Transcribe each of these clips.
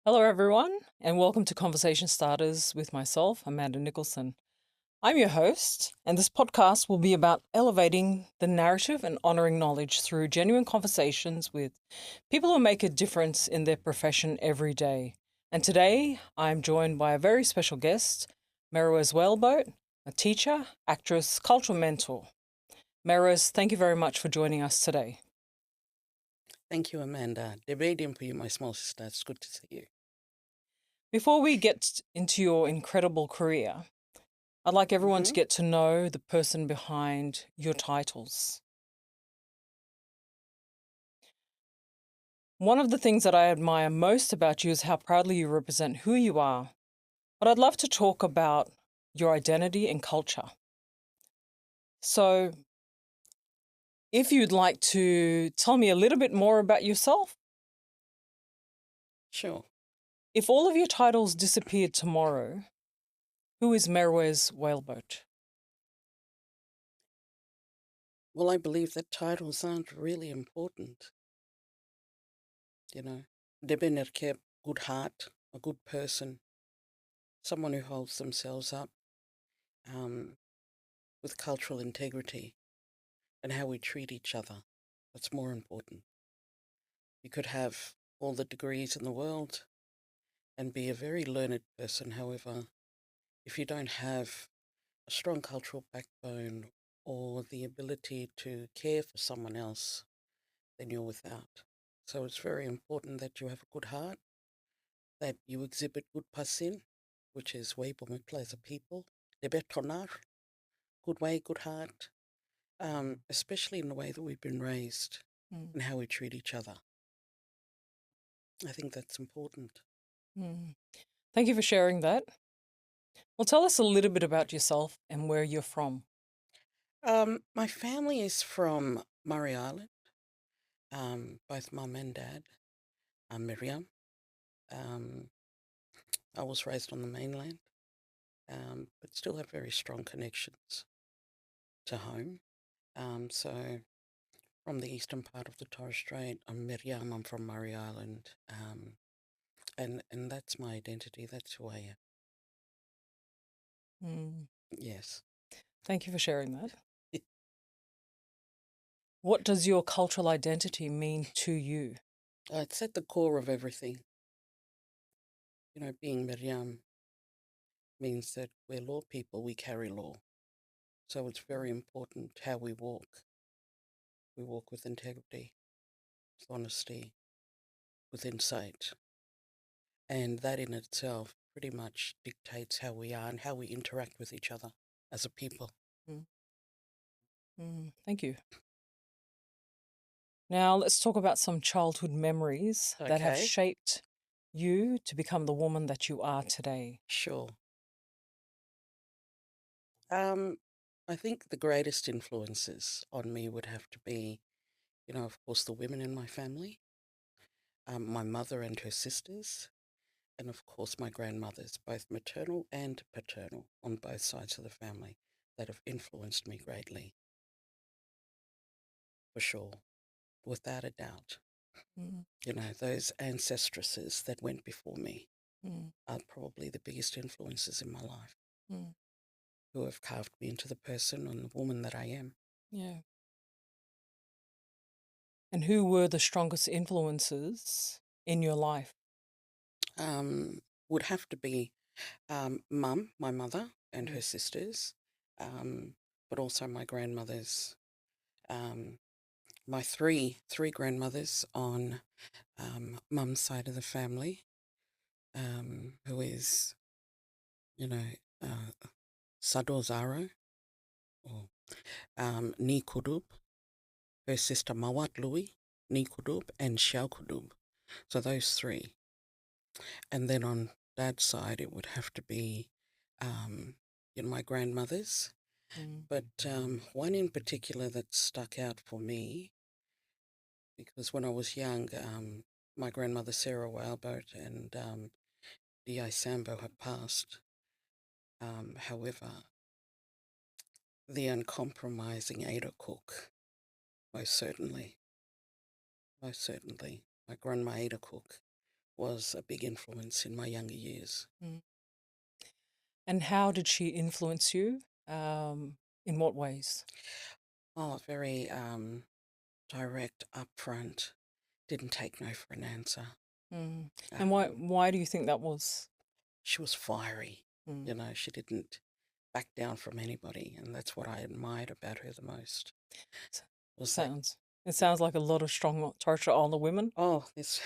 Hello, everyone, and welcome to Conversation Starters with myself, Amanda Nicholson. I'm your host, and this podcast will be about elevating the narrative and honoring knowledge through genuine conversations with people who make a difference in their profession every day. And today, I'm joined by a very special guest, Merwez Whaleboat, a teacher, actress, cultural mentor. Merwez, thank you very much for joining us today. Thank you, Amanda. Debating for you, my small sister. It's good to see you. Before we get into your incredible career, I'd like everyone to hmm get to know the person behind your titles. One of the things that I admire most about you is how proudly you represent who you are. But I'd love to talk about your identity and culture. So, if you'd like to tell me a little bit more about yourself, Sure. if all of your titles disappeared tomorrow, who is Merwez Whaleboat? Well, I believe that titles aren't really important. Debenerke, good heart, a good person, someone who holds themselves up um, with cultural integrity and how we treat each other. That's more important. You could have all the degrees in the world and be a very learned person. However, if you don't have a strong cultural backbone or the ability to care for someone else, then you're without. So it's very important that you have a good heart, that you exhibit good pasin, which is way as a people, debetonar, good way, good heart, especially in the way that we've been raised Mm. and how we treat each other. I think that's important. Mm. Thank you for sharing that. Well, tell us a little bit about yourself and where you're from. My family is from Murray Island, both mum and dad. I'm Miriam. Um, I was raised on the mainland, but still have very strong connections to home. So from the eastern part of the Torres Strait, I'm Miriam. I'm from Murray Island, and that's my identity. That's who I am. Mm. Yes, Thank you for sharing that. What does your cultural identity mean to you? it's at the core of everything. Being Miriam means that we're law people. We carry law, so it's very important how we walk. We walk with integrity, with honesty, with insight, and that in itself pretty much dictates how we are and how we interact with each other as a people. Mm. Thank you. Now, let's talk about some childhood memories that have Okay, shaped you to become the woman that you are today. sure. Um, I think the greatest influences on me would have to be, of course, the women in my family, my mother and her sisters, and of course, my grandmothers, both maternal and paternal, on both sides of the family, that have influenced me greatly, for sure, without a doubt. Mm. Those ancestresses that went before me Mm. are probably the biggest influences in my life, Mm. who have carved me into the person and the woman that I am. Yeah. And who were the strongest influences in your life? Um, would have to be mum, my mother, and Mm. her sisters, um, but also my grandmothers. Um, my three grandmothers on mum's side of the family, who is, you know, Sado Zaro, or Ni Kudub, her sister Mawat Louis, Ni Kudub, and Xiao Kudub. So those three. And then on dad's side, it would have to be, um, my grandmothers. Mm. But one in particular that stuck out for me, because when I was young, my grandmother Sarah Whaleboat and D.I. Sambo had passed. However, the uncompromising Ada Cook, most certainly, most certainly, my grandma Ada Cook, was a big influence in my younger years. Mm. And how did she influence you? In what ways? Oh, very direct, upfront, didn't take no for an answer. Mm. And Um, why do you think that was? she was fiery, Mm. you know, she didn't back down from anybody, and that's what I admired about her the most. S- Was that, Sounds it sounds like a lot of strong Torres Strait Islander women. oh, there's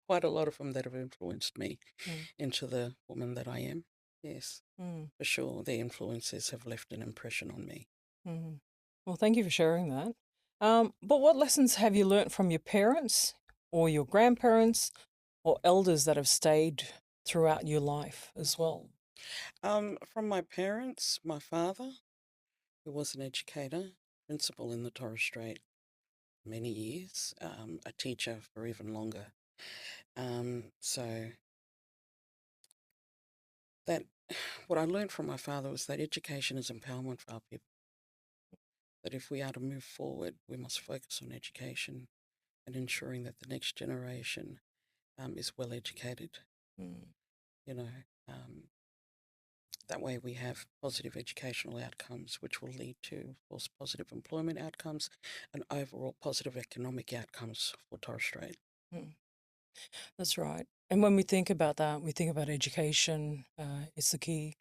quite a lot of them that have influenced me Mm. into the woman that I am. Yes, Mm. for sure. Their influences have left an impression on me. Mm. Well, thank you for sharing that. But what lessons have you learnt from your parents or your grandparents or elders that have stayed throughout your life as well? From my parents, my father, who was an educator, principal in the Torres Strait many years, a teacher for even longer. So that what I learned from my father was that education is empowerment for our people. That if we are to move forward, we must focus on education and ensuring that the next generation is well educated. Mm. You know, um, that way we have positive educational outcomes, which will lead to, of course, positive employment outcomes and overall positive economic outcomes for Torres Strait. Mm. That's right. And when we think about that, we think about education is the key.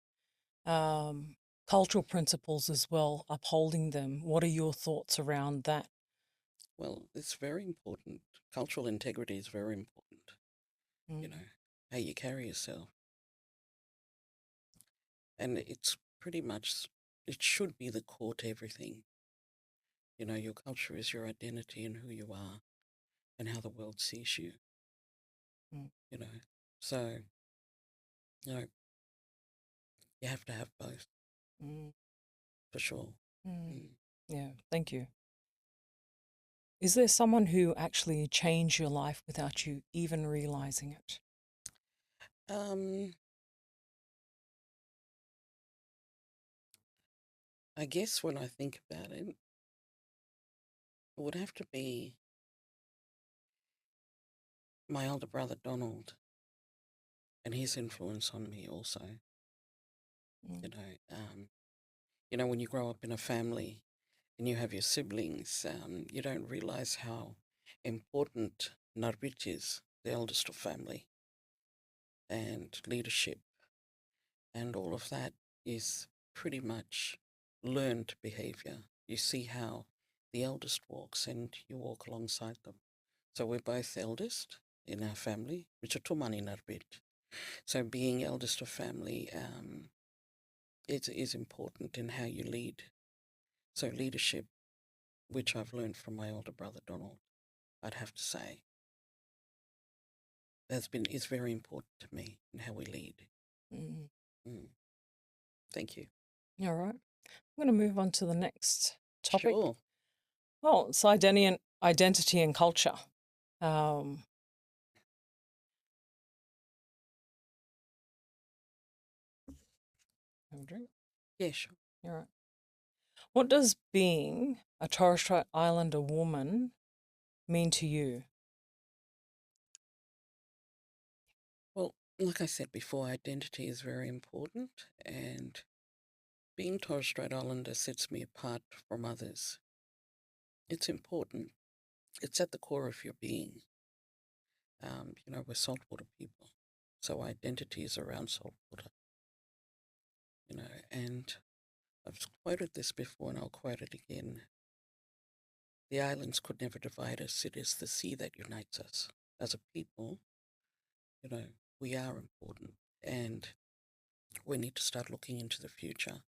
Um, Cultural principles as well, upholding them. What are your thoughts around that? Well, it's very important. Cultural integrity is very important. You Mm. know, how you carry yourself. And it's pretty much, it should be the core to everything. You know, your culture is your identity and who you are and how the world sees you, Mm. you know. So, you know, you have to have both Mm. for sure. Mm. Mm. Yeah, thank you. Is there someone who actually changed your life without you even realizing it? Um, I guess when I think about it would have to be my older brother Donald and his influence on me also. You Mm. know, when you grow up in a family and you have your siblings, you don't realize how important Narbit is, the eldest of family, and leadership, and all of that is pretty much learned behavior. You see how the eldest walks and you walk alongside them. So we're both eldest in our family, which are Tumani Narbit. So being eldest of family is important in how you lead. So leadership, which I've learned from my older brother Donald, I'd have to say, is very important to me in how we lead. Mm. Mm. Thank you. All right. I'm going to move on to the next topic. Sure. Well, it's identity and culture. Um, have a drink. Yeah, sure. All right. What does being a Torres Strait Islander woman mean to you? Well, like I said before, identity is very important, and being Torres Strait Islander sets me apart from others. It's important. It's at the core of your being. We're saltwater people, so identity is around saltwater. And I've quoted this before, and I'll quote it again. The islands could never divide us. It is the sea that unites us. As a people, you know, we are important, and we need to start looking into the future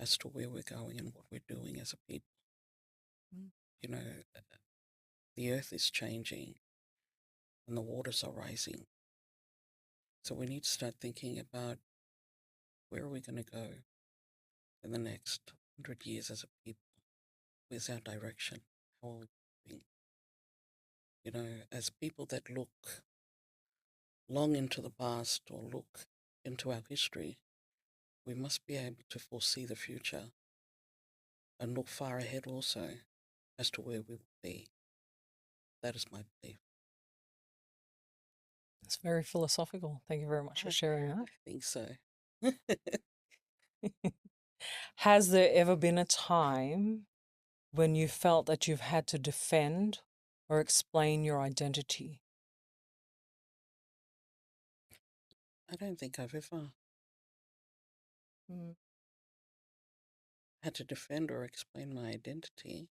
as to where we're going and what we're doing as a people. Mm. You know, the earth is changing and the waters are rising. So we need to start thinking about where are we going to go in the next 100 years as a people? Where's our direction? How are we moving? As people that look long into the past or look into our history, we must be able to foresee the future and look far ahead also as to where we will be. That is my belief. That's very philosophical. Thank you very much for I sharing that. think so. Has there ever been a time when you felt that you've had to defend or explain your identity? I don't think I've ever Mm, had to defend or explain my identity,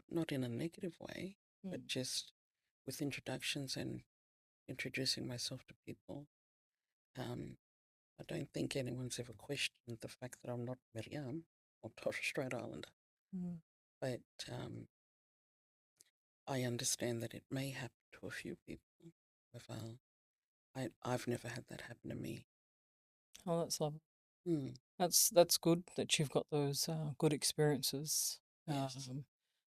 not in a negative way, but mm, just with introductions and introducing myself to people. Um, I don't think anyone's ever questioned the fact that I'm not Miriam or Torres Strait Islander, mm, but I understand that it may happen to a few people. But, I've never had that happen to me. Oh, that's lovely. Hmm. That's good that you've got those good experiences. Yes.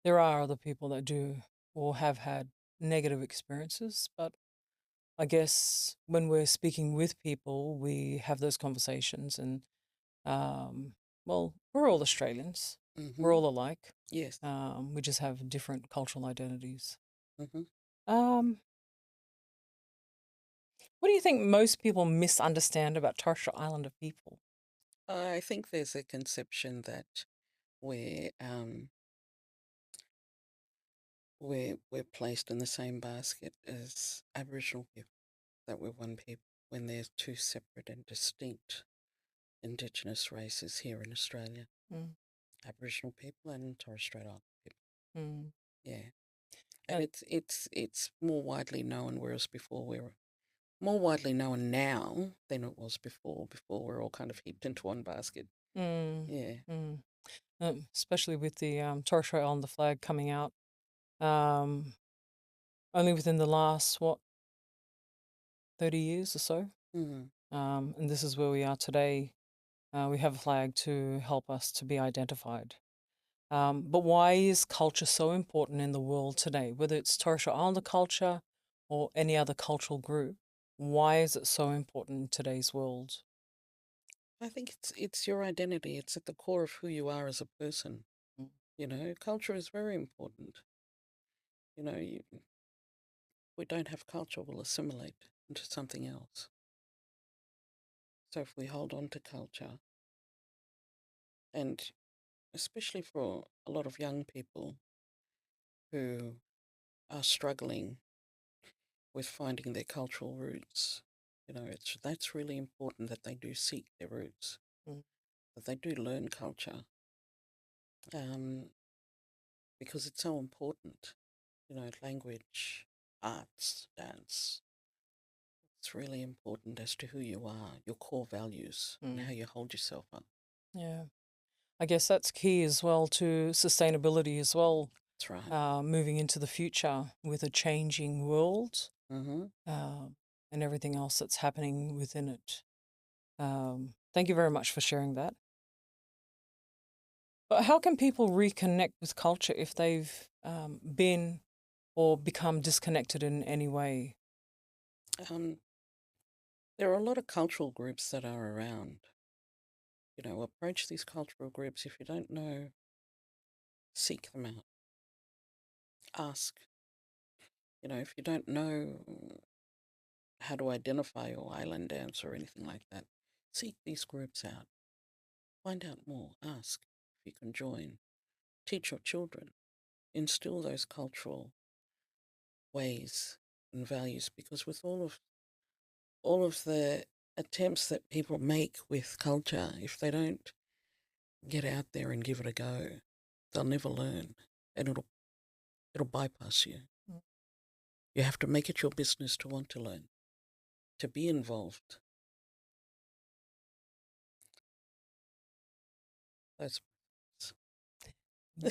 There are other people that do or have had negative experiences, but I guess when we're speaking with people, we have those conversations, and um, well, we're all Australians. We're Mm-hmm. all alike. Yes. We just have different cultural identities. Mm-hmm. Um, what do you think most people misunderstand about Torres Strait Islander people? I think there's a conception that we're we're placed in the same basket as Aboriginal people, that we're one people, when there's two separate and distinct Indigenous races here in Australia, Mm, Aboriginal people and Torres Strait Islander people. mm. Yeah, and And, it's more widely known, whereas before we were more widely known now than it was before. Before we're all kind of heaped into one basket. mm, Yeah. mm. Especially with the Torres Strait Islander flag coming out, um, only within the last, what, 30 years or so. Mm. And this is where we are today. We have a flag to help us to be identified. But why is culture so important in the world today? Whether it's Torres Strait Islander culture or any other cultural group, why is it so important in today's world? I think it's your identity. It's at the core of who you are as a person. Mm, You know, culture is very important. You know, we don't have culture, we'll assimilate into something else. So if we hold on to culture, and especially for a lot of young people who are struggling with finding their cultural roots, you know, that's really important that they do seek their roots, mm, that they do learn culture, um, because it's so important. You know, language, arts, dance. It's really important as to who you are, your core values, and how mm. you hold yourself up. Yeah, I guess that's key as well to sustainability as well, That's right. moving into the future with a changing world Mm-hmm. uh, and everything else that's happening within it. Thank you very much for sharing that. But how can people reconnect with culture if they've been or become disconnected in any way? Um, there are a lot of cultural groups that are around. You know, approach these cultural groups. If you don't know, seek them out. Ask. You know, if you don't know how to identify your island dance or anything like that, seek these groups out. Find out more. Ask if you can join. Teach your children. Instill those cultural ways and values, because with all of the attempts that people make with culture, if they don't get out there and give it a go, they'll never learn, and it'll bypass you. Mm. You have to make it your business to want to learn, to be involved. That's Yeah.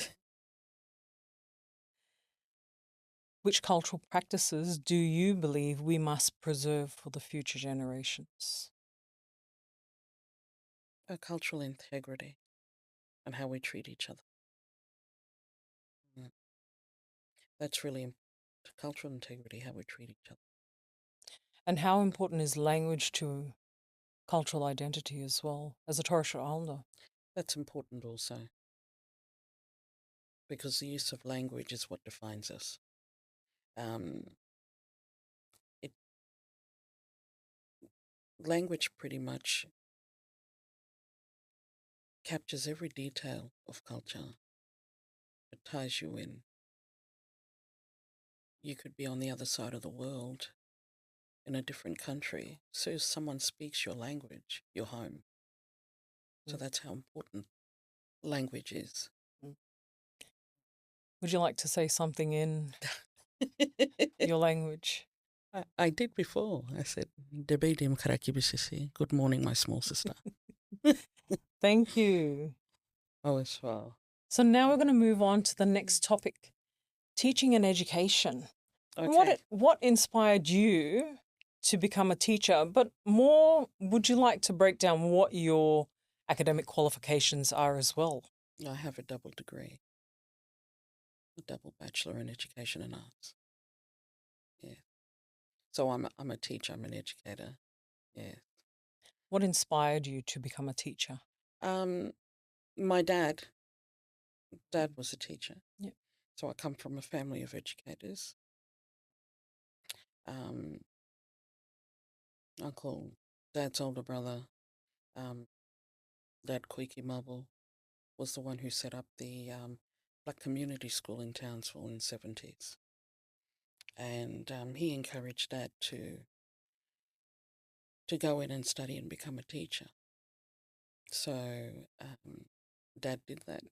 Which cultural practices do you believe we must preserve for the future generations? our cultural integrity and how we treat each other. Mm. That's really important. Cultural integrity, how we treat each other. And how important is language to cultural identity as well as a Torres Strait Islander? That's important also, because the use of language is what defines us. Um, language pretty much captures every detail of culture. It ties you in. You could be on the other side of the world in a different country. So if someone speaks your language, you're home. So Mm. that's how important language is. Mm. Would you like to say something in your language? I did before. I said, "Debedim karakibisisi." Good morning, my small sister. Thank you. Oh, as well. So now we're going to move on to the next topic, teaching and education. And Okay. what inspired you to become a teacher? But more, would you like to break down what your academic qualifications are as well? I have a double degree, a double bachelor in education and arts. Yeah. So I'm a teacher. I'm an educator. Yeah. What inspired you to become a teacher? Um, my dad was a teacher. Yeah. So I come from a family of educators. Um, uncle, dad's older brother, um, Dad Koiki Mabel, was the one who set up the Black Community School in Townsville in the 70s. And he encouraged Dad to go in and study and become a teacher. So Dad did that.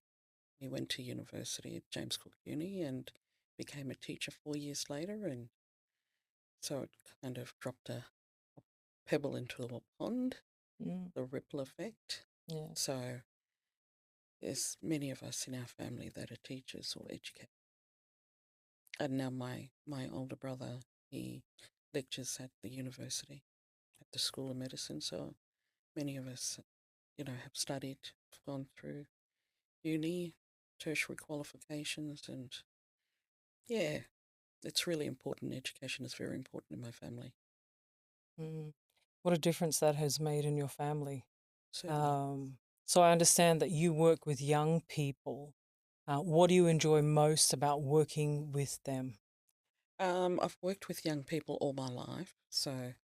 He went to university at James Cook Uni and became a teacher 4 years later. And so it kind of dropped a pebble into a pond, Mm, the ripple effect. yeah. So there's many of us in our family that are teachers or educators. And now my older brother, he lectures at the university, at the School of Medicine. So many of us, have studied, have gone through uni, tertiary qualifications, and yeah, it's really important. Education is very important in my family, Mm. What a difference that has made in your family. certainly. Um, so I understand that you work with young people. What do you enjoy most about working with them? I've worked with young people all my life, so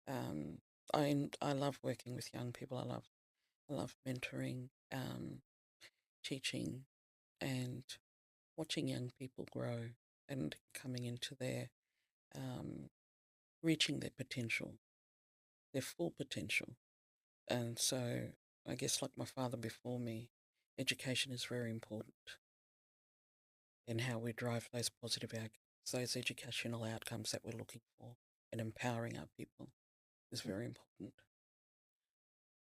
um, I love working with young people. I love mentoring, teaching, and watching young people grow and coming into their um, reaching their potential, their full potential. And so, I guess, like my father before me, education is very important in how we drive those positive outcomes, those educational outcomes that we're looking for, and empowering our people is very important.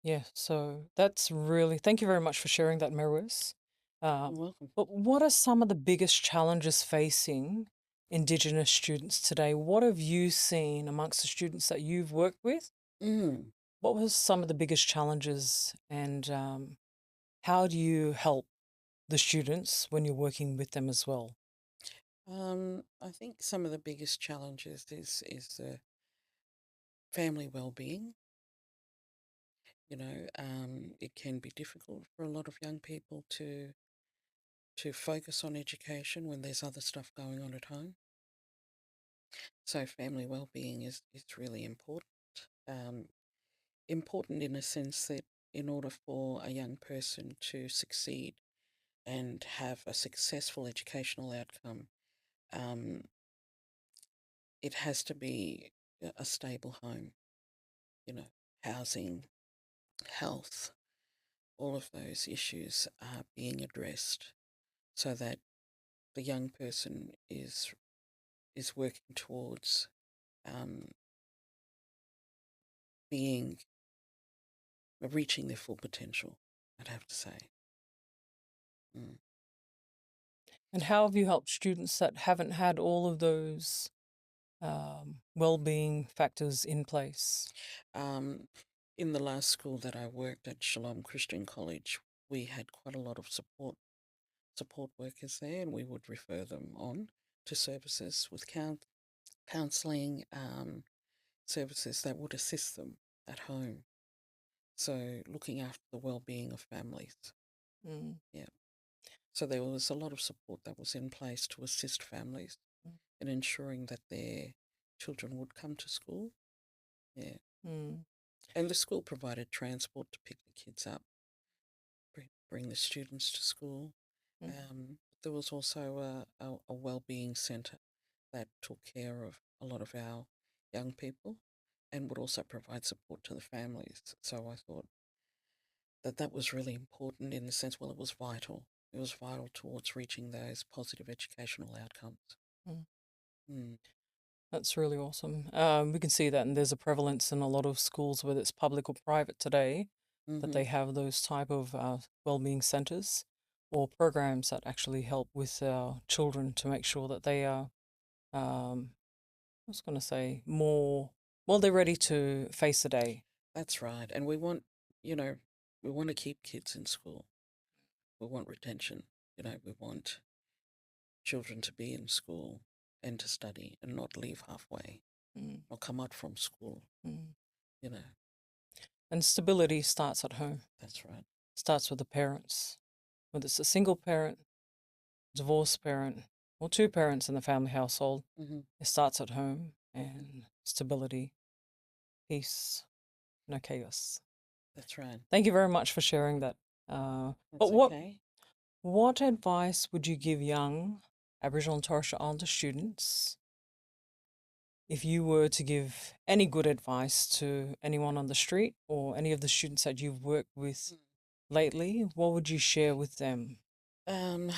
Yeah, so that's really, thank you very much for sharing that, Merwez. You're welcome. But what are some of the biggest challenges facing Indigenous students today? What have you seen amongst the students that you've worked with? Mm. What was some of the biggest challenges, and how do you help the students when you're working with them as well? I think some of the biggest challenges is the family well-being. It can be difficult for a lot of young people to focus on education when there's other stuff going on at home. So family well-being is really important. Um, Important in a sense that in order for a young person to succeed and have a successful educational outcome, um, it has to be a stable home, housing, health, all of those issues are being addressed so that the young person is working towards um, being reaching their full potential. I'd have to say. Mm. And how have you helped students that haven't had all of those well-being factors in place? Um, in the last school that I worked at, Shalom Christian College, we had quite a lot of support workers there, and we would refer them on to services with counselling, services that would assist them at home. So looking after the well-being of families. Mm, Yeah. So there was a lot of support that was in place to assist families in ensuring that their children would come to school. Yeah. mm. And the school provided transport to pick the kids up, bring the students to school. There was also a well-being centre that took care of a lot of our young people and would also provide support to the families. So I thought that was really important in the sense, well, it was vital. It was vital towards reaching those positive educational outcomes. Mm. Mm. That's really awesome. We can see that, and there's a prevalence in a lot of schools, whether it's public or private today, that Mm-hmm. they have those type of well-being centers or programs that actually help with our children to make sure that they are, I was going to say, more, well, they're ready to face the day. That's right. And we want, you know, we want to keep kids in school. We want retention. We want children to be in school and to study and not leave halfway Mm. or come out from school, Mm. you know. And stability starts at home, That's right. starts with the parents, whether it's a single parent, divorced parent, or two parents in the family household. Mm-hmm. It starts at home, and stability, peace, no chaos. That's right. Thank you very much for sharing that. But That's okay. what advice would you give young Aboriginal and Torres Strait Islander students if you were to give any good advice to anyone on the street or any of the students that you've worked with lately? What would you share with them? Um,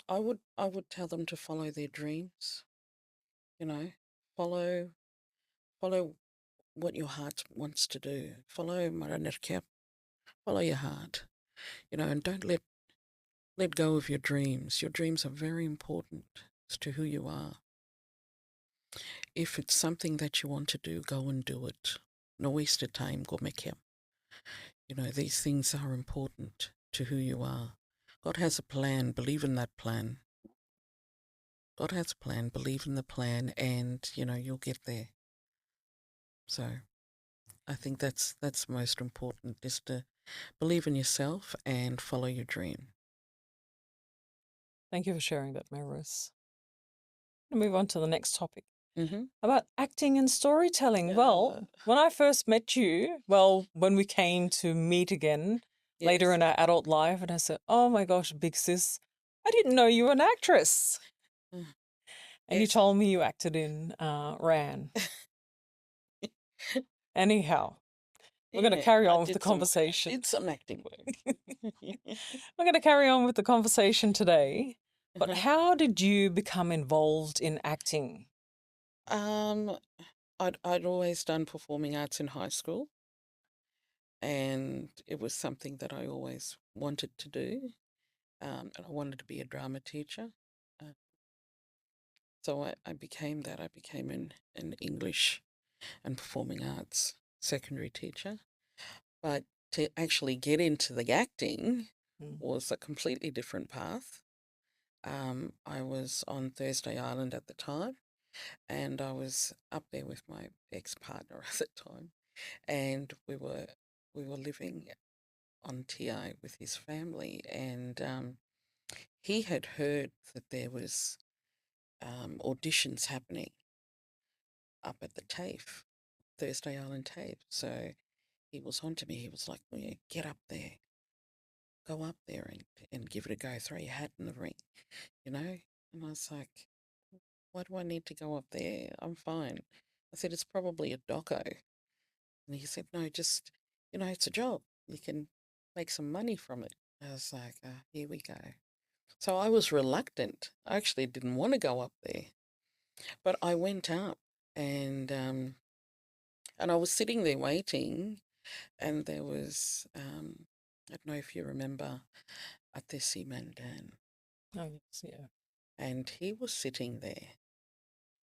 I would tell them to follow their dreams, you know, follow follow what your heart wants to do. Follow Maranatha, follow your heart, and don't let go of your dreams. Your dreams are very important as to who you are. If it's something that you want to do, go and do it. No waste of time, go make him. These things are important to who you are. God has a plan, believe in that plan. God has a plan, believe in the plan, and you'll get there. So I think that's most important, is to believe in yourself and follow your dream. Thank you for sharing that, Merwez. We'll move on to the next topic Mm-hmm. about acting and storytelling. Well, when I first met you, when we came to meet again later Yes. in our adult life, and I said, "Oh my gosh, big sis, I didn't know you were an actress." And you Yes. told me you acted in Ran. Anyhow, we're going to Yeah, carry I on with the did some conversation. did some acting work. We're going to carry on with the conversation today. But Uh-huh. how did you become involved in acting? Um, I'd always done performing arts in high school, and it was something that I always wanted to do. And I wanted to be a drama teacher. Uh, so I became that. I became an English and performing arts secondary teacher. But to actually get into the acting Mm. was a completely different path. I was on Thursday Island at the time, and I was up there with my ex-partner at the time, and we were living on TI with his family, and he had heard that there was auditions happening up at the TAFE, Thursday Island TAFE. So he was on to me. He was like, "Well, yeah, get up there, go up there and give it a go. Throw your hat in the ring, you know." And I was like, "Why do I need to go up there? I'm fine." I said, "It's probably a doco." And he said, "No, just, it's a job. You can make some money from it." I was like, "Here we go." So I was reluctant. I actually didn't want to go up there, but I went up, and I was sitting there waiting, and there was, I don't know if you remember, Atesi Mandan, Oh, yes, yeah. and he was sitting there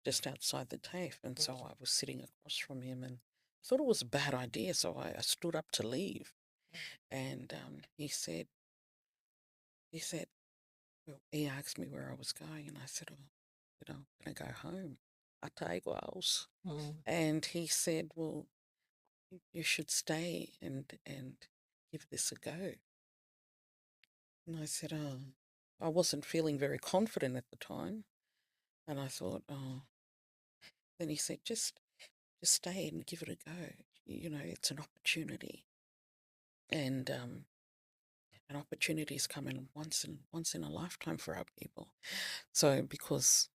just outside the TAFE, and so I was sitting across from him, and I thought it was a bad idea, so I stood up to leave, and he said, well, he asked me where I was going, and I said, "Oh, I'm going to go home, Ataiguals." Mm. And he said, "Well, you should stay and give this a go." And I said, "Oh," I wasn't feeling very confident at the time, and I thought, "Oh." Then he said, just stay and give it a go. it's an opportunity, and an opportunity is coming once in a lifetime for our people. So because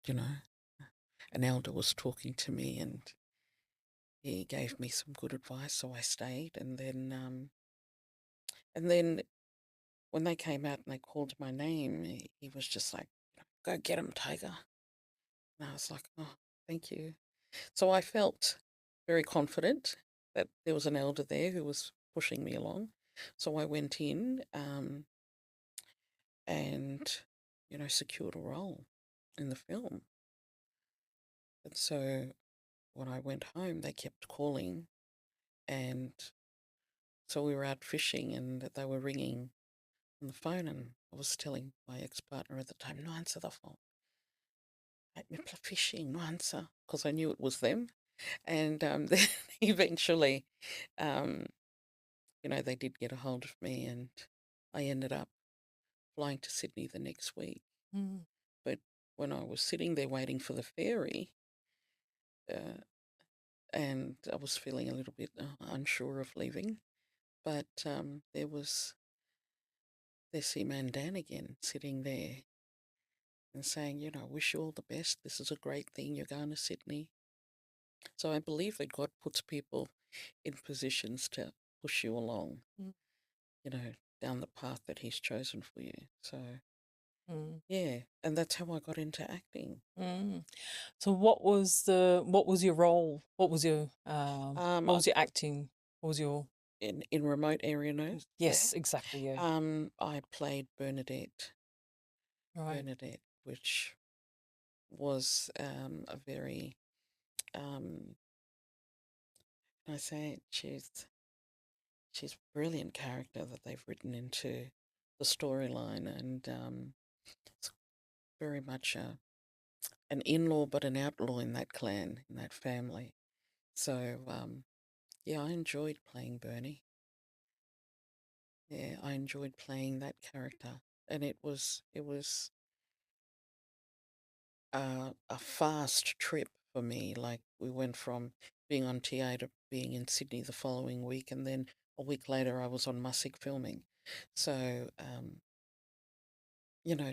you know, an elder was talking to me and he gave me some good advice, so I stayed, and then when they came out and they called my name, he was just like, "Go get him, Tiger." And I was like, "Oh, thank you." So I felt very confident that there was an elder there who was pushing me along. So I went in and, secured a role in the film. And so when I went home, they kept calling. And so we were out fishing and they were ringing on the phone. And I was telling my ex-partner at the time, no answer the phone. Make me play fishing, no answer, because I knew it was them. And then eventually, um, they did get a hold of me, and I ended up flying to Sydney the next week. Mm. But when I was sitting there waiting for the ferry, uh, and I was feeling a little bit unsure of leaving, but there's Seaman Dan again sitting there and saying, wish you all the best. This is a great thing. You're going to Sydney. So I believe that God puts people in positions to push you along, Mm. down the path that He's chosen for you. So, Mm. yeah, and that's how I got into acting. Mm. So what was your role? What was your Um, what was your acting? What was your in remote area nurse, Yes, exactly, yeah. I played Bernadette, Right. which was a very, can I say it? She's a brilliant character that they've written into the storyline, and it's very much an in-law but an outlaw in that clan, in that family. So yeah, I enjoyed playing Bernie. Yeah, I enjoyed playing that character, and it was a fast trip for me. Like we went from being on TA to being in Sydney the following week, and then a week later I was on Musik filming. So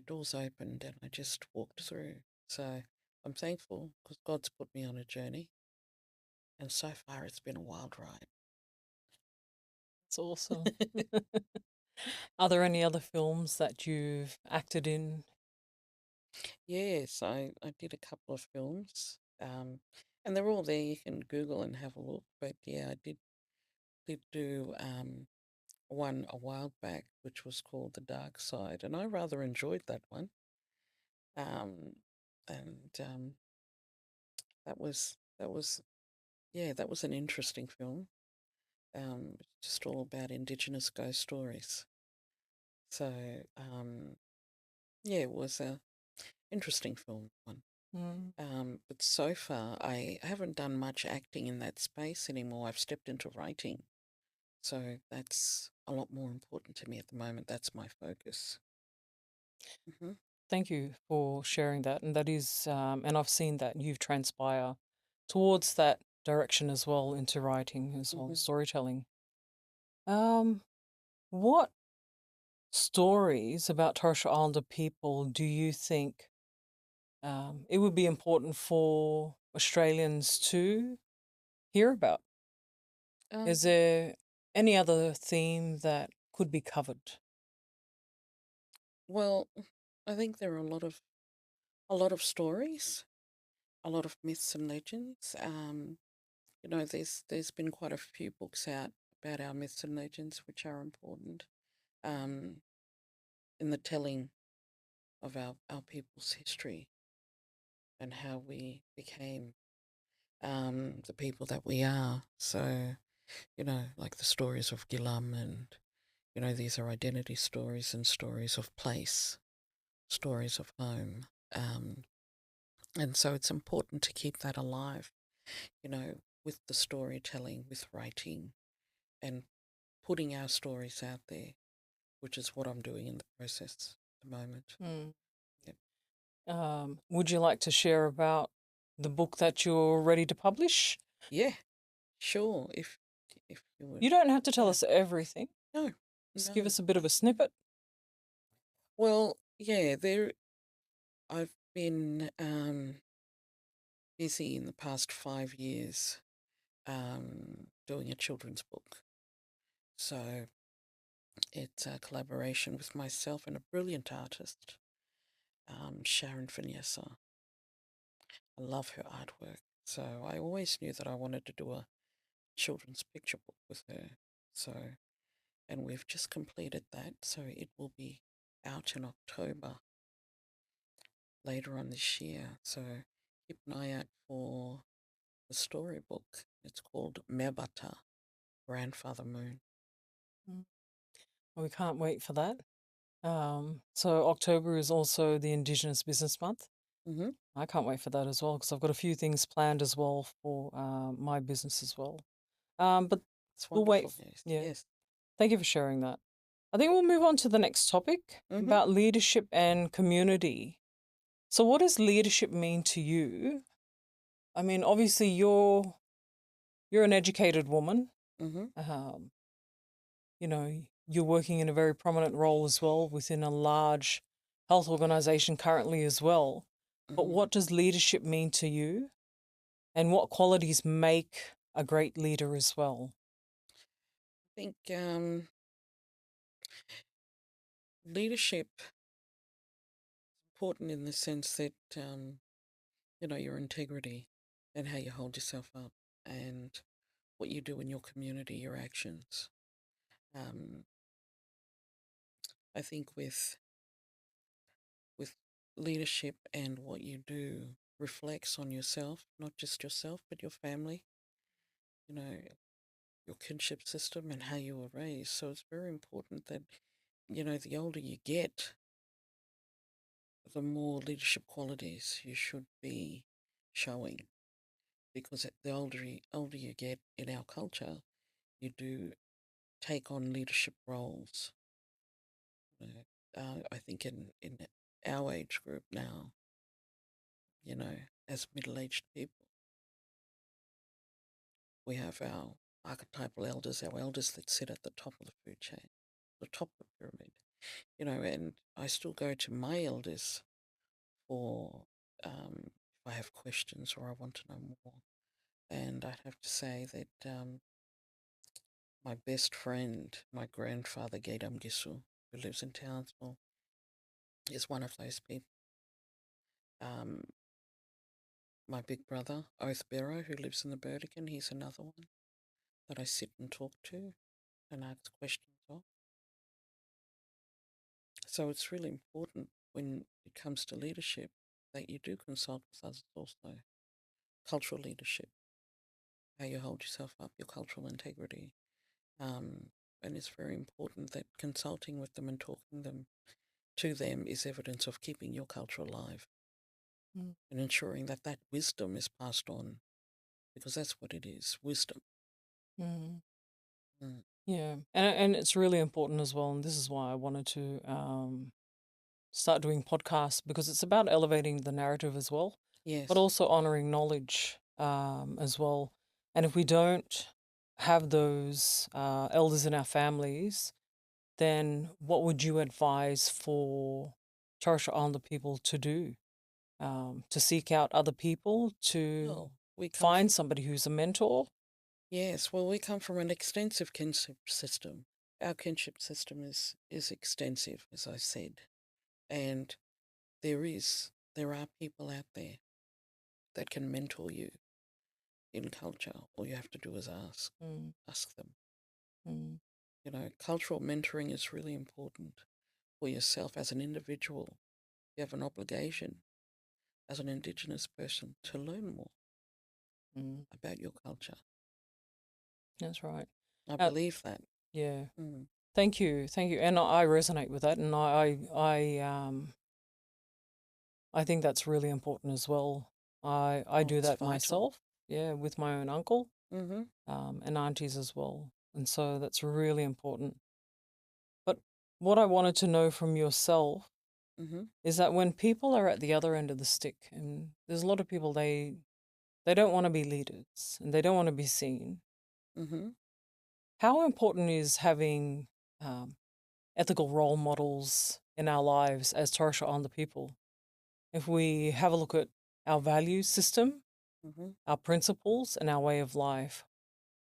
doors opened and I just walked through. So I'm thankful because God's put me on a journey, and so far it's been a wild ride. It's awesome. Are there any other films that you've acted in? Yes, I did a couple of films, and they're all there. You can Google and have a look. But yeah, I did do one a while back, which was called The Dark Side, and I rather enjoyed that one. Um, and that was yeah, that was an interesting film. Just all about Indigenous ghost stories. So yeah, it was a interesting film one. Mm. But so far, I haven't done much acting in that space anymore. I've stepped into writing. So that's a lot more important to me at the moment. That's my focus. Hmm. Thank you for sharing that. And that is, and I've seen that you've transpire towards that direction as well, into writing as well, Hmm. storytelling. Um, what stories about Torres Strait Islander people do you think it would be important for Australians to hear about? Um, Is there any other theme that could be covered? well, I think there are a lot of stories, a lot of myths and legends. There's been quite a few books out about our myths and legends, which are important um, in the telling of our people's history and how we became the people that we are. So, like the stories of Gilam, and, these are identity stories and stories of place, stories of home. And so it's important to keep that alive, with the storytelling, with writing, and putting our stories out there, which is what I'm doing in the process at the moment. Mm. Yep. Would you like to share about the book that you're ready to publish? Yeah, Sure, if you would. You don't have to tell Yeah. us everything. No, Just give no. us a bit of a snippet. Well, yeah, I've been busy in the past 5 years doing a children's book. So it's a collaboration with myself and a brilliant artist, Sharon Finessa. I love her artwork. So I always knew that I wanted to do a children's picture book with her. So, and we've just completed that. So it will be out in October later on this year. So keep an eye out for the storybook. It's called Merbata, Grandfather Moon. Mm. We can't wait for that. So October is also the Indigenous Business Month. Mm-hmm. I can't wait for that as well because I've got a few things planned as well for my business as well. But It's we'll wait. wonderful. Yes. Yeah. Yes. Thank you for sharing that. I think we'll move on to the next topic Mm-hmm. about leadership and community. So, what does leadership mean to you? I mean, obviously, you're an educated woman. Mm-hmm. Um, you know, you're working in a very prominent role as well within a large health organization currently as well. But Mm-hmm. what does leadership mean to you? And what qualities make a great leader as well? I think leadership is important in the sense that your integrity and how you hold yourself up and what you do in your community, your actions. Um, I think with leadership and what you do reflects on yourself, not just yourself, but your family, you know, your kinship system and how you were raised. So it's very important that, the older you get, the more leadership qualities you should be showing. Because the older you get in our culture, you do take on leadership roles. I think in our age group now, as middle-aged people, we have our archetypal elders, our elders that sit at the top of the food chain, the top of the pyramid, and I still go to my elders for if I have questions or I want to know more. And I'd have to say that my best friend, my grandfather, Gaydam Gisu, who lives in Townsville, is one of those people. Um, my big brother, Oath Bearer, who lives in the Burdekin, he's another one that I sit and talk to and ask questions of. So it's really important when it comes to leadership that you do consult with others also. Cultural leadership, how you hold yourself up, your cultural integrity. Um, and it's very important that consulting with them and talking to them is evidence of keeping your culture alive Mm. and ensuring that that wisdom is passed on, because that's what it is, wisdom. Mm. Mm. Yeah, and it's really important as well. And this is why I wanted to start doing podcasts because it's about elevating the narrative as well, but Yes. also honoring knowledge as well. And if we don't have those elders in our families, then what would you advise for Torres Strait Islander people to do? To seek out other people, to Well, we come find somebody who's a mentor? yes, well, we come from an extensive kinship system. Our kinship system is extensive, as I said, and there are people out there that can mentor you in culture. All you have to do is Mm, ask them. mm, Cultural mentoring is really important for yourself as an individual. You have an obligation as an Indigenous person to learn more mm. about your culture. That's right. I Uh, believe that. yeah. Mm. Thank you, and I resonate with that, and I think that's really important as well. I Oh, do it's that vital. myself, yeah, with my own uncle, Mm-hmm. and aunties as well, and so that's really important. But what I wanted to know from yourself Mm-hmm. is that when people are at the other end of the stick, and there's a lot of people they don't want to be leaders and they don't want to be seen. Mm-hmm. How important is having ethical role models in our lives as Torres Strait Islander people? If we have a look at our value system, Mm-hmm. our principles, and our way of life,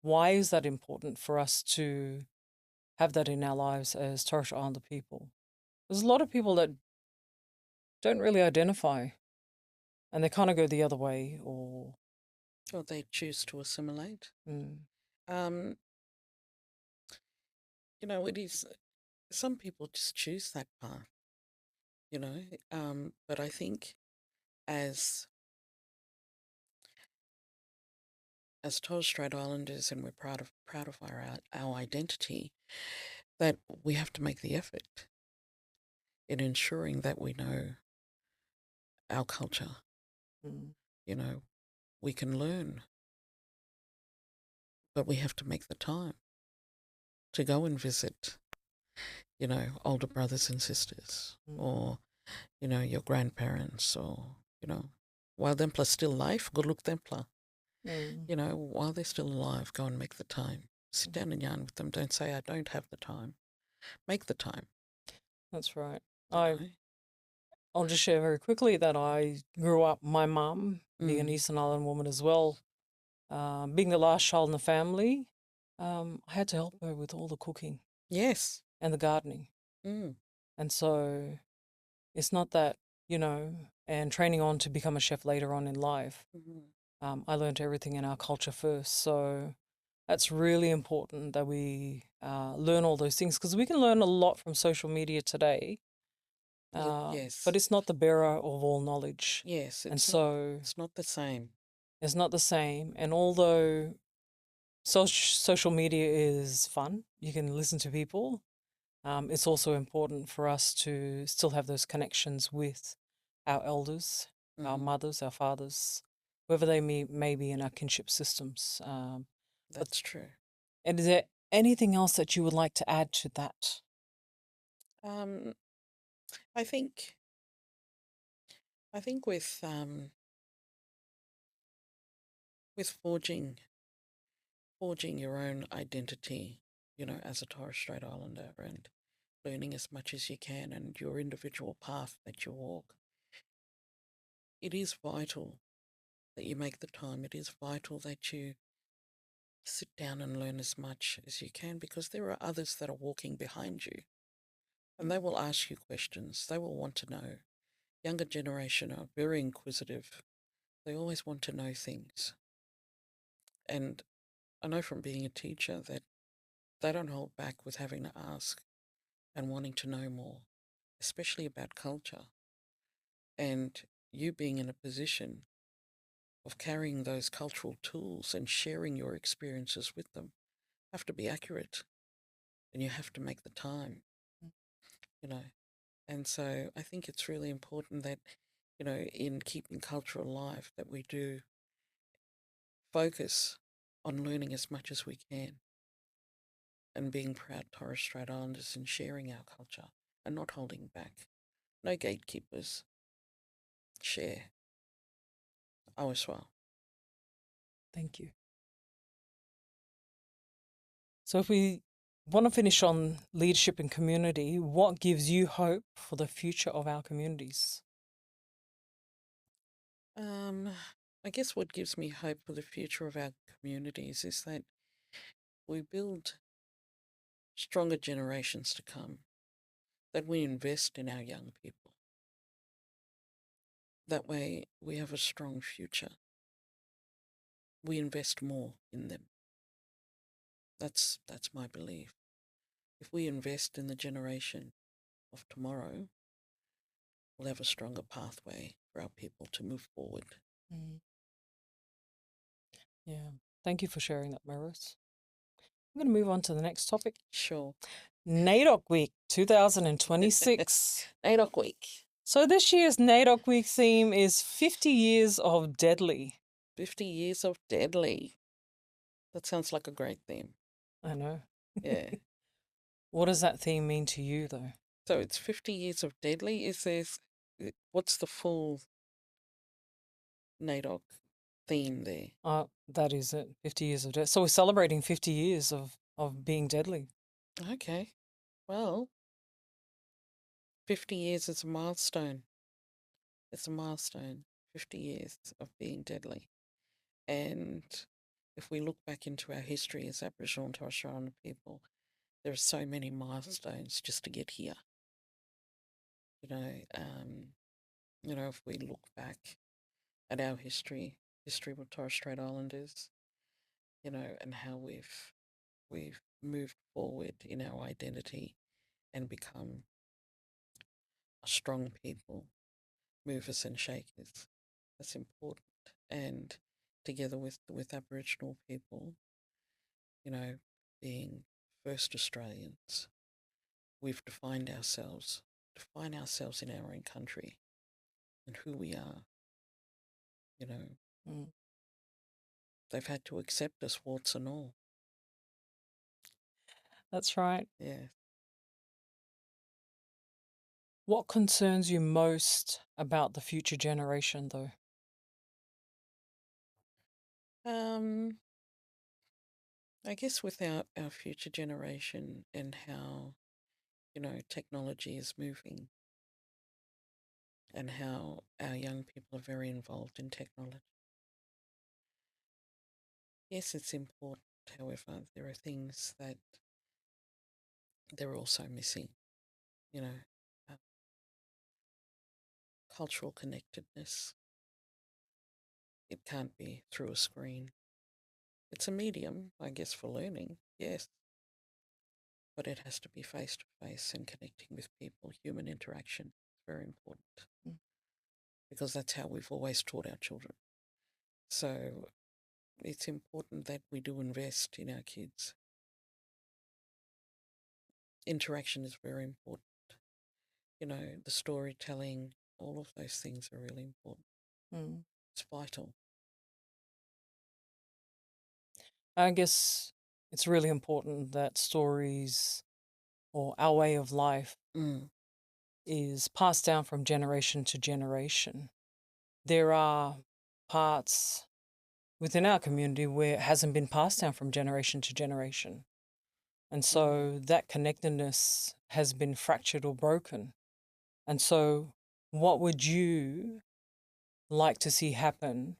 why is that important for us to have that in our lives as Torres Strait Islander people? There's a lot of people that don't really identify and they kind of go the other way or. Or they choose to assimilate. Mm, Um, it is, some people just choose that path, you know. But I think as as Torres Strait Islanders, and we're proud of our identity, that we have to make the effort in ensuring that we know our culture. mm, You know, we can learn, but we have to make the time to go and visit, older brothers and sisters, mm, or, your grandparents, or, while them are still alive, good look them. mm, While they're still alive, go and make the time. Sit mm. down and yarn with them. Don't say, I don't have the time. Make the time, That's right. you I know. I'll just share very quickly that I grew up, my mum being an Mm. Eastern Island woman as well, being the last child in the family, I had to help her with all the cooking Yes. and the gardening. Mm. And so it's not that, and training on to become a chef later on in life. Mm. I learned everything in our culture first. So that's really important that we learn all those things because we can learn a lot from social media today, Yes. but it's not the bearer of all knowledge. Yes. And It's not. so It's not the same. it's not the same. And although social media is fun, you can listen to people, it's also important for us to still have those connections with our elders, our Mm-hmm. mothers, our fathers, whoever they may be in our kinship systems. But That's true. and is there anything else that you would like to add to that? Um, I think. I think with forging your own identity, as a Torres Strait Islander, and learning as much as you can, and your individual path that you walk, it is vital that you make the time. It is vital that you sit down and learn as much as you can, because there are others that are walking behind you, and they will ask you questions. They will want to know. Younger generation are very inquisitive. They always want to know things. And I know from being a teacher that they don't hold back with having to ask and wanting to know more, especially about culture. And you being in a position of carrying those cultural tools and sharing your experiences with them have to be accurate, and you have to make the time, you know. And so I think it's really important that, in keeping culture alive, that we do focus on learning as much as we can and being proud Torres Strait Islanders and sharing our culture and not holding back. No gatekeepers. Share. Oh, as well. Thank you. So, if we want to finish on leadership and community, what gives you hope for the future of our communities? Um, I guess what gives me hope for the future of our communities is that we build stronger generations to come, that we invest in our young people. That way we have a strong future. We invest more in them. That's my belief. If we invest in the generation of tomorrow, we'll have a stronger pathway for our people to move forward. Mm, yeah. Thank you for sharing that, Merwez. I'm going to move on to the next topic. Sure. NAIDOC Week 2026. NAIDOC Week. So this year's NAIDOC Week theme is 50 years of deadly. 50 years of deadly. That sounds like a great theme. I know. Yeah. What does that theme mean to you, though? So it's 50 years of deadly. What's the full NAIDOC theme there. That is it. 50 years of death. So we're celebrating 50 years of being deadly. Okay. Well, 50 years is a milestone. It's a milestone. 50 years of being deadly. And if we look back into our history as Aboriginal and Torres Strait Islander people, there are so many milestones just to get here. You know, if we look back at our history with Torres Strait Islanders, and how we've moved forward in our identity and become a strong people, movers and shakers. That's important. And together with Aboriginal people, being first Australians, we've define ourselves in our own country and who we are. Mm. They've had to accept us, warts and all. That's right. Yeah. What concerns you most about the future generation, though? I guess with our future generation and how, technology is moving and how our young people are very involved in technology. Yes, it's important. However, there are things that they're also missing, uh, cultural connectedness. It can't be through a screen. It's a medium, I guess, for learning, yes, but it has to be face to face and connecting with people. Human interaction is very important Mm. because that's how we've always taught our children. So it's important that we do invest in our kids. Interaction is very important. The storytelling, all of those things are really important. Mm. It's vital. I guess it's really important that stories or our way of life Mm. is passed down from generation to generation. There are parts within our community where it hasn't been passed down from generation to generation. And so that connectedness has been fractured or broken. And so, what would you like to see happen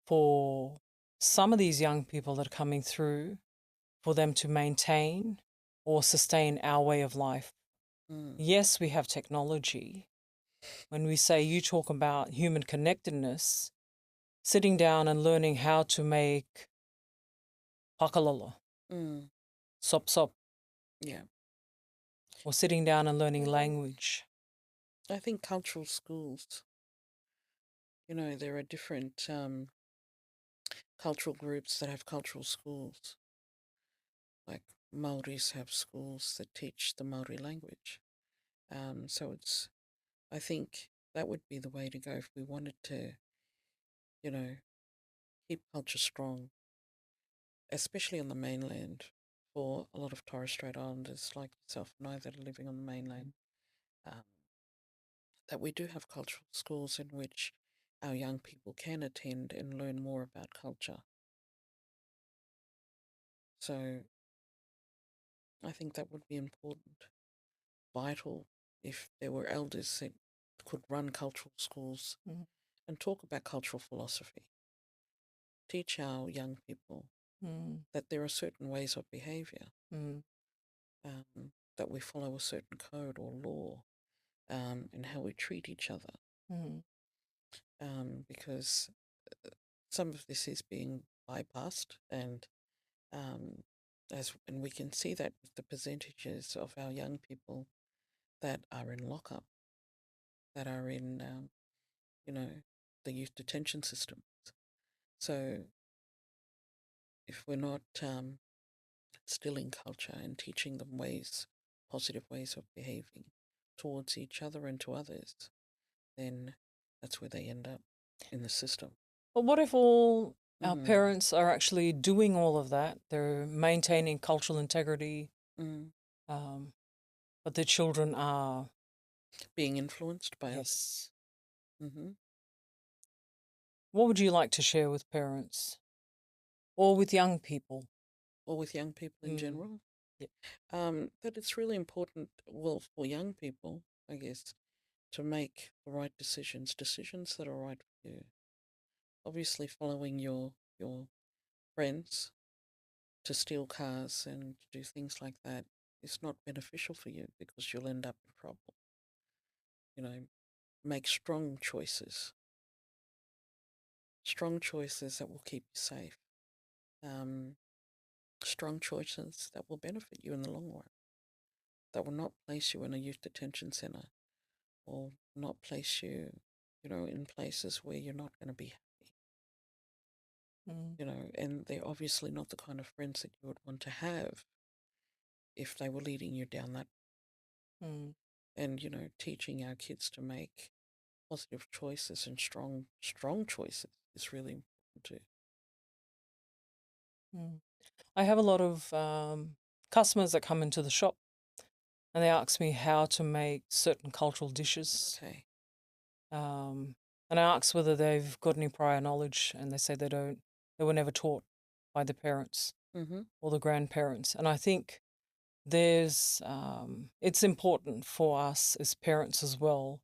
for some of these young people that are coming through, for them to maintain or sustain our way of life? Mm. Yes, we have technology. When we say you talk about human connectedness, sitting down and learning how to make pakalala, Mm. sop sop, Yeah. or sitting down and learning language. I think cultural schools, there are different cultural groups that have cultural schools. Like Maoris have schools that teach the Maori language. So I think that would be the way to go if we wanted to, you know, keep culture strong, especially on the mainland for a lot of Torres Strait Islanders like yourself and I that are living on the mainland. Um, that we do have cultural schools in which our young people can attend and learn more about culture. So I think that would be important, vital, if there were elders that could run cultural schools Mm. and talk about cultural philosophy. Teach our young people Mm. that there are certain ways of behaviour, Mm. that we follow a certain code or law, and how we treat each other, Mm. because some of this is being bypassed, and we can see that with the percentages of our young people that are in lockup, that are in you know the youth detention system. So if we're not instilling culture and teaching them positive ways of behaving towards each other and to others, then that's where they end up in the system. But what if all our Mm. parents are actually doing all of that? They're maintaining cultural integrity, Mm. um, but the children are, Being influenced by others. yes. Mm-hmm. What would you like to share with parents or with young people? or with young people in Mm. general. Yeah. That it's really important, well, for young people, I guess, to make the right decisions that are right for you. Obviously, following your friends to steal cars and do things like that is not beneficial for you because you'll end up in trouble. You know, make strong choices that will keep you safe, um, strong choices that will benefit you in the long run, that will not place you in a youth detention center or not place you, in places where you're not going to be happy, Mm. and they're obviously not the kind of friends that you would want to have if they were leading you down that. Mm. And, teaching our kids to make positive choices and strong choices is really important too. Mm. I have a lot of customers that come into the shop and they ask me how to make certain cultural dishes. Okay. Um, and I ask whether they've got any prior knowledge, and they say they don't. They were never taught by the parents Mm-hmm. or the grandparents. And I think it's important for us as parents as well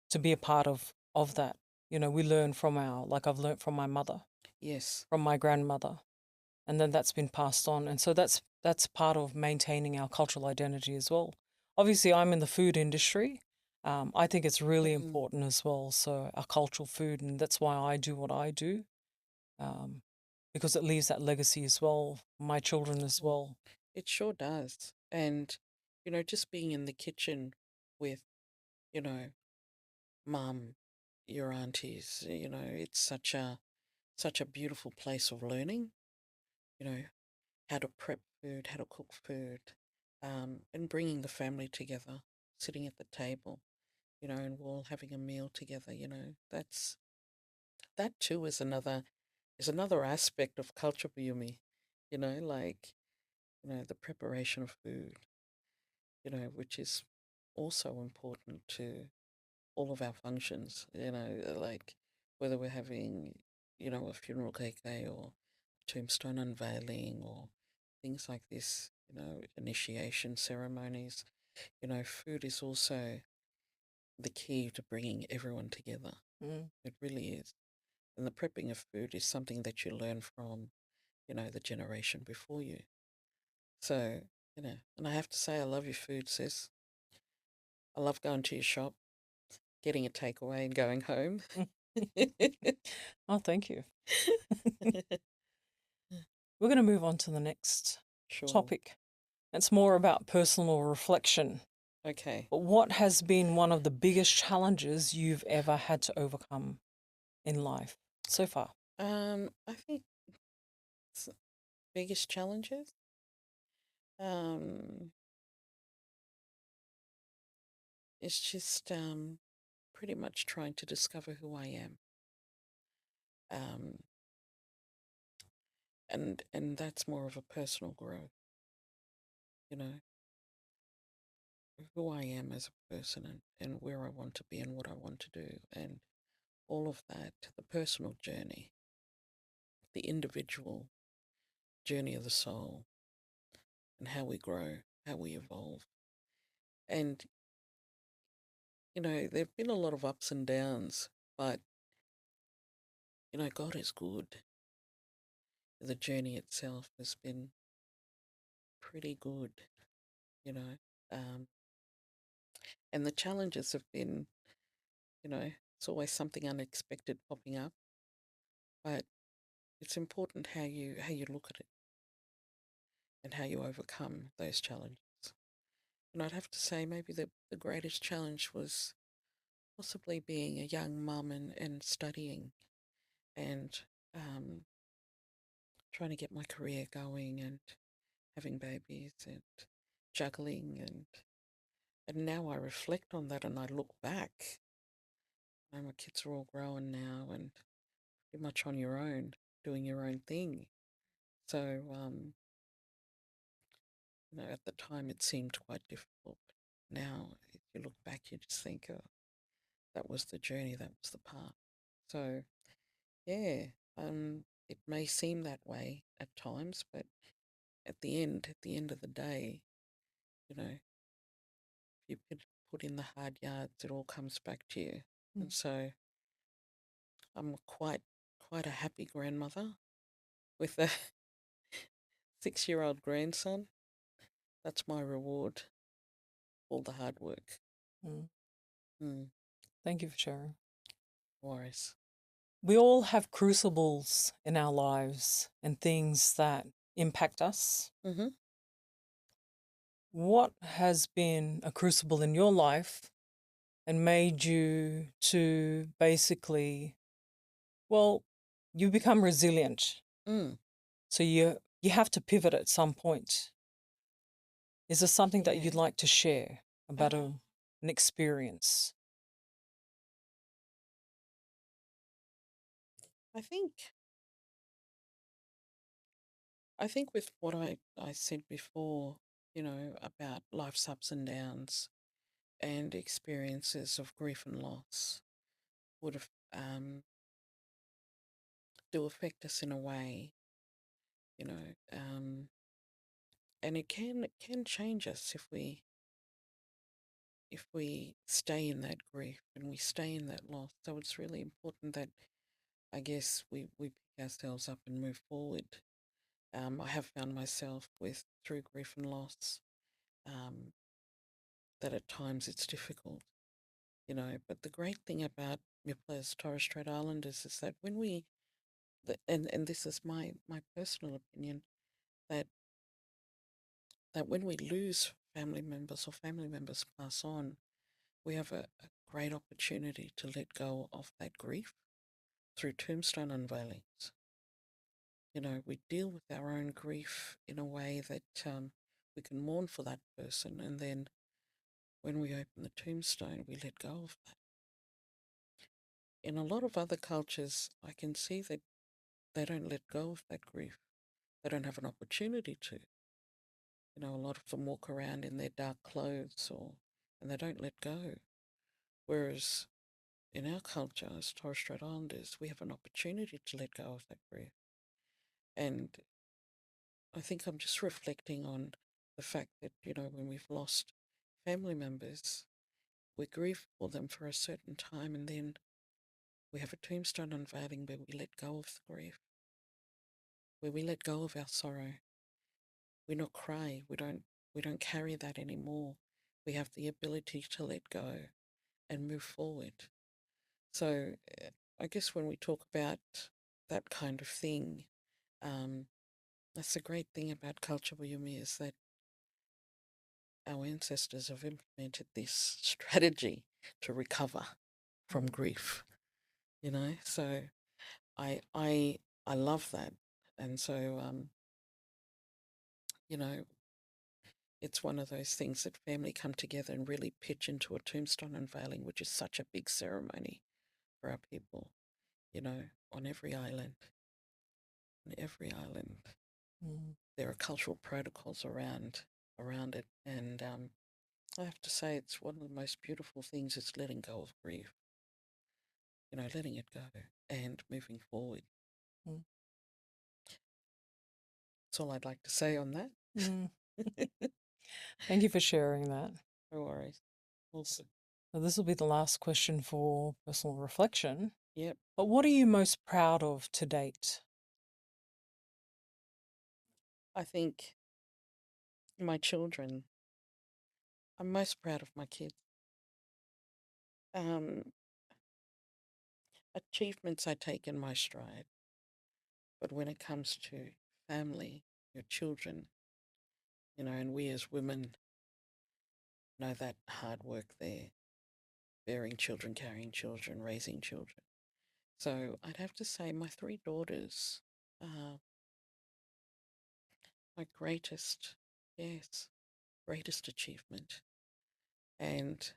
to be a part of that. We learn from like I've learned from my mother, Yes. from my grandmother, and then that's been passed on. And so that's part of maintaining our cultural identity as well. Obviously, I'm in the food industry. I think it's really Mm. important as well. So our cultural food, and that's why I do what I do, um, because it leaves that legacy as well, my children as Oh, well. it sure does. And, just being in the kitchen with, you know, mum, your aunties, it's such a beautiful place of learning, you know, how to prep food, how to cook food, and bringing the family together, sitting at the table, and we're all having a meal together. That too is another aspect of culture for me, like the preparation of food, which is also important to all of our functions, like whether we're having, a funeral cake day or tombstone unveiling or things like this, initiation ceremonies. Food is also the key to bringing everyone together. Mm. It really is. And the prepping of food is something that you learn from, the generation before you. So, and I have to say, I love your food, sis. I love going to your shop, getting a takeaway and going home. Oh, thank you. We're going to move on to the next Sure. topic. It's more about personal reflection. Okay. But what has been one of the biggest challenges you've ever had to overcome in life so far? I think biggest challenges, um, is just pretty much trying to discover who I am. Um, and that's more of a personal growth, you know, who I am as a person and where I want to be and what I want to do and all of that, the personal journey, the individual journey of the soul and how we grow, how we evolve. And, there have been a lot of ups and downs, but, God is good. The journey itself has been pretty good, you know. Um, and the challenges have been, it's always something unexpected popping up, but it's important how you look at it and how you overcome those challenges. And I'd have to say maybe the greatest challenge was possibly being a young mum and studying and um, trying to get my career going and having babies and juggling and now I reflect on that and I look back. My kids are all grown now and pretty much on your own, doing your own thing. So, at the time it seemed quite difficult. Now, if you look back, you just think, oh, that was the journey, that was the path. So, yeah, it may seem that way at times, but at the end of the day, you know, if you put in the hard yards, it all comes back to you. Mm. And so I'm quite a happy grandmother with a 6-year-old grandson. That's my reward, all the hard work. Mm. Mm, Thank you for sharing. no worries. We all have crucibles in our lives and things that impact us. Mm-hmm. What has been a crucible in your life and made you to basically, well, you become resilient. Mm, So you have to pivot at some point. Is there something that you'd yeah. like to share about an experience? I think I think with what I said before, about life's ups and downs and experiences of grief and loss would have do affect us in a way, you know, and it can change us if we stay in that grief and we stay in that loss. So it's really important that I guess we pick ourselves up and move forward. I have found myself with through grief and loss um, that at times it's difficult, But the great thing about Merwez Torres Strait Islanders is that and this is my personal opinion, that that when we lose family members or family members pass on, we have a great opportunity to let go of that grief through tombstone unveilings. We deal with our own grief in a way that we can mourn for that person, and then when we open the tombstone, we let go of that. In a lot of other cultures, I can see that they don't let go of that grief. They don't have an opportunity to. A lot of them walk around in their dark clothes and they don't let go. Whereas in our culture as Torres Strait Islanders, we have an opportunity to let go of that grief. And I think I'm just reflecting on the fact that, when we've lost family members, we grieve for them for a certain time and then we have a tombstone unveiling where we let go of the grief, where we let go of our sorrow. We not cry. We don't carry that anymore. We have the ability to let go and move forward. So I guess when we talk about that kind of thing, um, that's the great thing about culture, William, is that our ancestors have implemented this strategy to recover from Mm. grief. So I love that, and so you know it's one of those things that family come together and really pitch into a tombstone unveiling, which is such a big ceremony for our people, on every island. On every island, Mm. there are cultural protocols around it, and I have to say it's one of the most beautiful things. Is letting go of grief, letting it go and moving forward. Mm. That's all I'd like to say on that. Mm. Thank you for sharing that. No worries. Awesome. So this will be the last question for personal reflection. Yep. But what are you most proud of to date? I think my children. I'm most proud of my kids. Um, Achievements I take in my stride, but when it comes to family, your children, and we as women know that hard work there, bearing children, carrying children, raising children. So I'd have to say my three daughters are my greatest, yes, greatest achievement. And,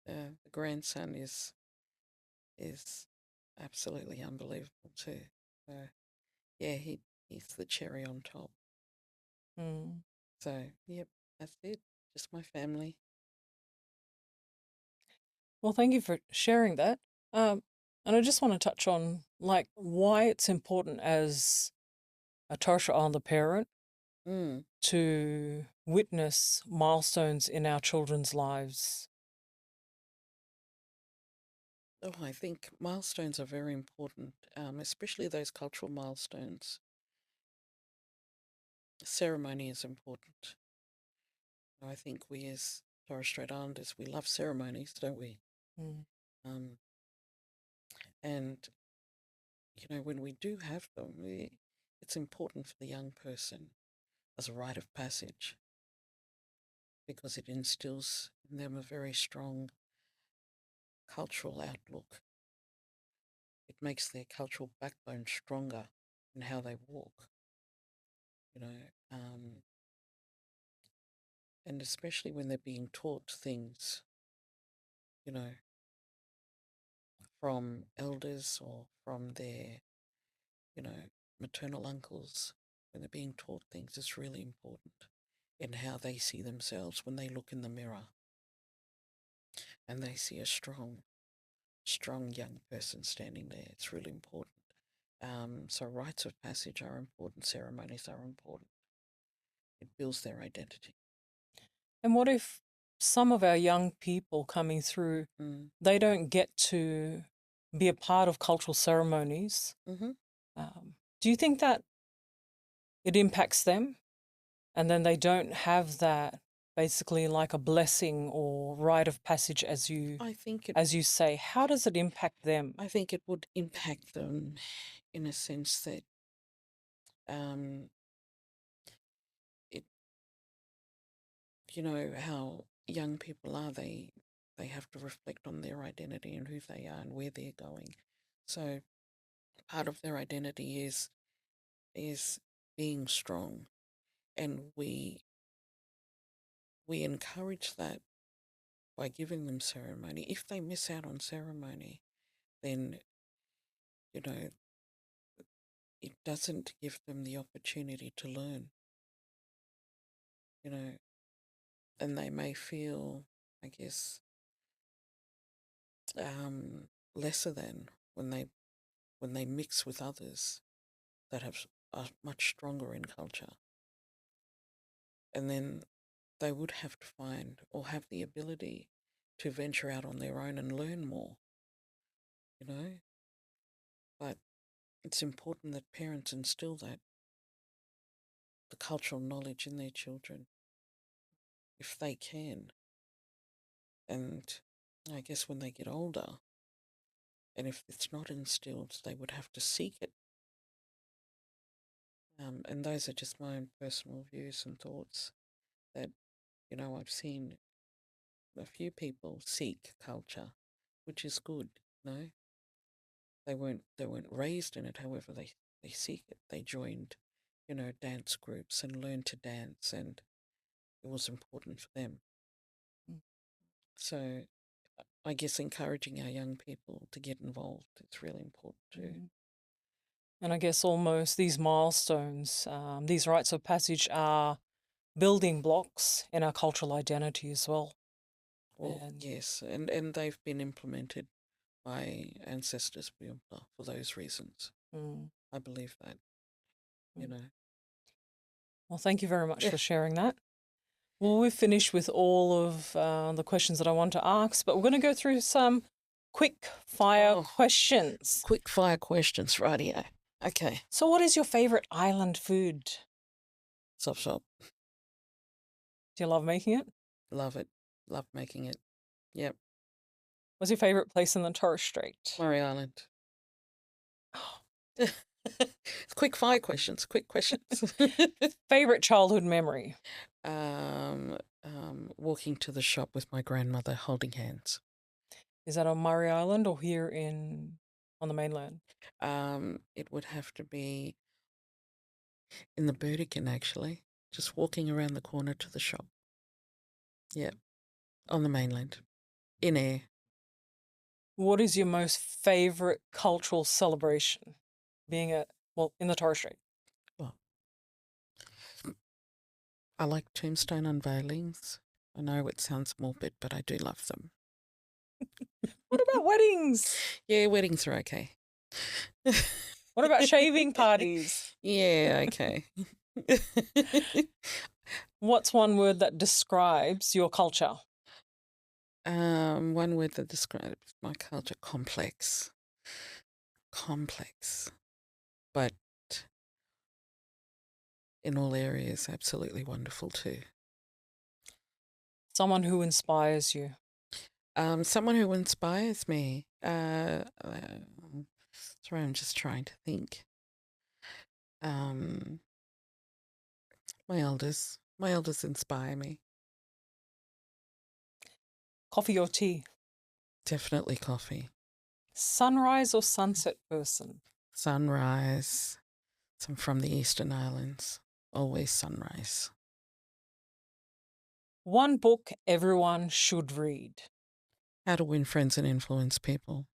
the grandson is absolutely unbelievable too. So yeah, he's the cherry on top. Mm. So yep, that's it. Just my family. Well, thank you for sharing that. Um, And I just want to touch on like why it's important as a Torres Strait Islander parent Mm. to witness milestones in our children's lives. Oh, I think milestones are very important, especially those cultural milestones. Ceremony is important. I think we as Torres Strait Islanders, we love ceremonies, don't we? Mm. Um, and, when we do have them, it's important for the young person as a rite of passage because it instills in them a very strong cultural outlook. It makes their cultural backbone stronger in how they walk, you know, um, and especially when they're being taught things, you know, from elders or from their, you know, maternal uncles, when they're being taught things, it's really important in how they see themselves when they look in the mirror and they see a strong young person standing there. It's really important. So rites of passage are important, ceremonies are important. It builds their identity. And what if some of our young people coming through, Mm. they don't get to be a part of cultural ceremonies? Mm-hmm. Do you think that it impacts them and then they don't have that basically like a blessing or rite of passage as you I think it as you say? How does it impact them? I think it would impact them in a sense that um, it, how young people are, they have to reflect on their identity and who they are and where they're going. So part of their identity is being strong, and we encourage that by giving them ceremony. If they miss out on ceremony, then you know it doesn't give them the opportunity to learn. You know, and they may feel, I guess, lesser than when they mix with others that are much stronger in culture, and then they would have to find or have the ability to venture out on their own and learn more. You know, but it's important that parents instill the cultural knowledge in their children if they can, and I guess when they get older, and if it's not instilled, they would have to seek it. And those are just my own personal views and thoughts that, I've seen a few people seek culture, which is good. They weren't raised in it, however they seek it. They joined, dance groups and learned to dance, and it was important for them. Mm. So I guess encouraging our young people to get involved, it's really important too. Mm. And I guess almost these milestones, these rites of passage are building blocks in our cultural identity as well. Well, And yes, and they've been implemented by ancestors for those reasons. mm, I believe that, you mm. know. Well, thank you very much Yeah. for sharing that. Well, we've finished with all of the questions that I want to ask, but we're going to go through some quick fire Oh, questions. quick fire questions, rightio. Okay. So, what is your favorite island food? Sop. Do you love making it? Love it. Love making it. Yep. What's your favorite place in the Torres Strait? Murray Island. Quick fire questions. Quick questions. Favorite childhood memory? Walking to the shop with my grandmother holding hands. Is that on Murray Island or here on the mainland? It would have to be in the Burdekin, actually. Just walking around the corner to the shop. Yep. On the mainland. In air. What is your most favorite cultural celebration? Being in the Torres Strait. Well, I like tombstone unveilings. I know it sounds morbid, but I do love them. What about weddings? Yeah, weddings are okay. What about shaving parties? Yeah, okay. What's one word that describes your culture? One word that describes my culture: complex. Complex, but in all areas, absolutely wonderful too. Someone who inspires you. Someone who inspires me. Sorry, I'm just trying to think. My elders. My elders inspire me. Coffee or tea? Definitely coffee. Sunrise or sunset person? Sunrise. I'm from the Eastern Islands. Always sunrise. One book everyone should read. How to Win Friends and Influence People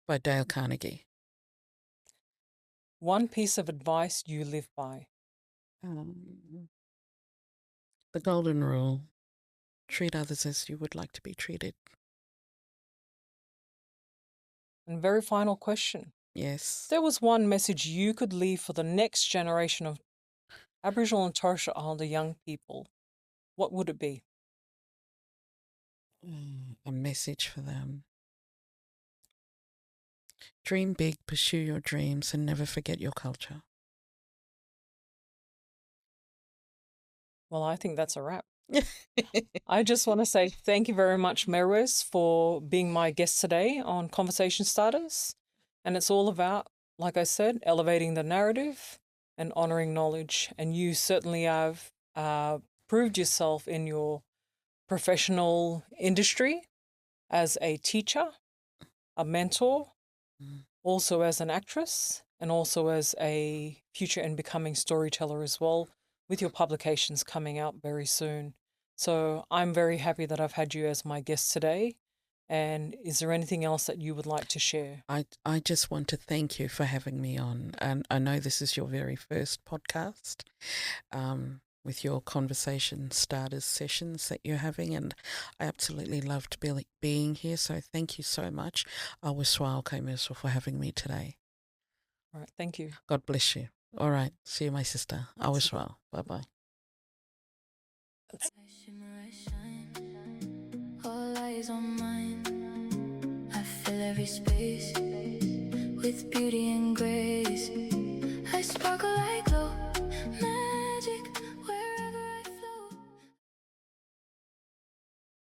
by Dale Carnegie. One piece of advice you live by. The golden rule: treat others as you would like to be treated. And very final question. Yes. If there was one message you could leave for the next generation of Aboriginal and Torres Strait Islander young people, what would it be? A message for them. Dream big, pursue your dreams, and never forget your culture. Well, I think that's a wrap. I just want to say thank you very much, Merwez, for being my guest today on Conversation Starters. And it's all about, like I said, elevating the narrative and honouring knowledge. And you certainly have proved yourself in your professional industry as a teacher, a mentor, also as an actress, and also as a future and becoming storyteller as well, with your publications coming out very soon. So I'm very happy that I've had you as my guest today. And is there anything else that you would like to share? I just want to thank you for having me on. And I know this is your very first podcast with your conversation starters sessions that you're having. And I absolutely loved being here. So thank you so much. Awaswal Kaimeso for having me today. All right. Thank you. God bless you. All right. See you, my sister. Awaswal. Bye-bye. All eyes on mine. I fill every space with beauty and grace.